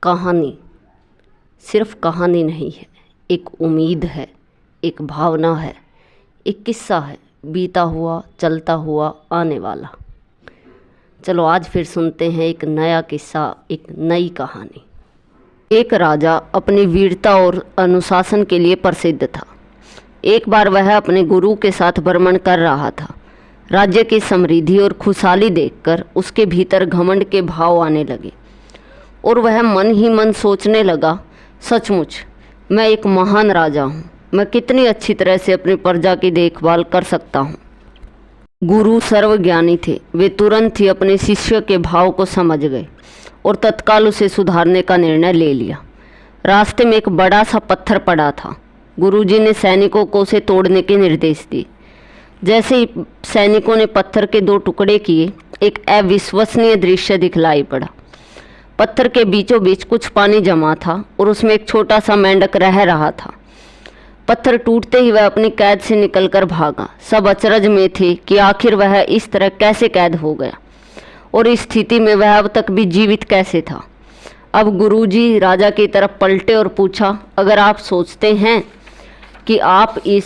कहानी सिर्फ कहानी नहीं है, एक उम्मीद है, एक भावना है, एक किस्सा है, बीता हुआ, चलता हुआ, आने वाला। चलो आज फिर सुनते हैं एक नया किस्सा, एक नई कहानी। एक राजा अपनी वीरता और अनुशासन के लिए प्रसिद्ध था। एक बार वह अपने गुरु के साथ भ्रमण कर रहा था। राज्य की समृद्धि और खुशहाली देखकर उसके भीतर घमंड के भाव आने लगे और वह मन ही मन सोचने लगा, सचमुच मैं एक महान राजा हूँ। मैं कितनी अच्छी तरह से अपनी प्रजा की देखभाल कर सकता हूँ। गुरु सर्वज्ञानी थे। वे तुरंत ही अपने शिष्य के भाव को समझ गए और तत्काल उसे सुधारने का निर्णय ले लिया। रास्ते में एक बड़ा सा पत्थर पड़ा था। गुरुजी ने सैनिकों को उसे तोड़ने के निर्देश दिए। जैसे ही सैनिकों ने पत्थर के 2 टुकड़े किए, एक अविश्वसनीय दृश्य दिखलाई पड़ा। पत्थर के बीचों बीच कुछ पानी जमा था और उसमें एक छोटा सा मेंढक रह रहा था। पत्थर टूटते ही वह अपनी कैद से निकलकर भागा। सब अचरज में थे कि आखिर वह इस तरह कैसे कैद हो गया और इस स्थिति में वह अब तक भी जीवित कैसे था। अब गुरुजी राजा की तरफ पलटे और पूछा, अगर आप सोचते हैं कि आप इस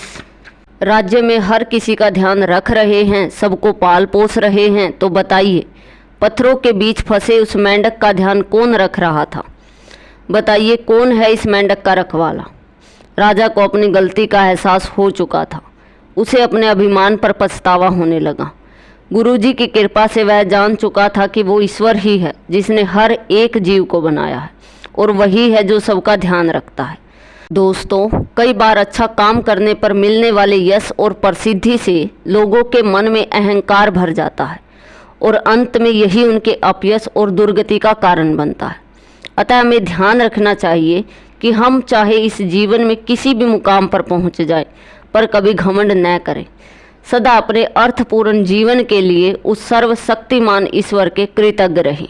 राज्य में हर किसी का ध्यान रख रहे हैं, सबको पाल पोस रहे हैं, तो बताइए पत्थरों के बीच फंसे उस मेंढक का ध्यान कौन रख रहा था? बताइए कौन है इस मेंढक का रखवाला? राजा को अपनी गलती का एहसास हो चुका था। उसे अपने अभिमान पर पछतावा होने लगा। गुरुजी की कृपा से वह जान चुका था कि वो ईश्वर ही है जिसने हर एक जीव को बनाया है और वही है जो सबका ध्यान रखता है। दोस्तों, कई बार अच्छा काम करने पर मिलने वाले यश और प्रसिद्धि से लोगों के मन में अहंकार भर जाता है और अंत में यही उनके अपयश और दुर्गति का कारण बनता है। अतः हमें ध्यान रखना चाहिए कि हम चाहे इस जीवन में किसी भी मुकाम पर पहुंच जाए, पर कभी घमंड न करें। सदा अपने अर्थपूर्ण जीवन के लिए उस सर्वशक्तिमान ईश्वर के कृतज्ञ रहें।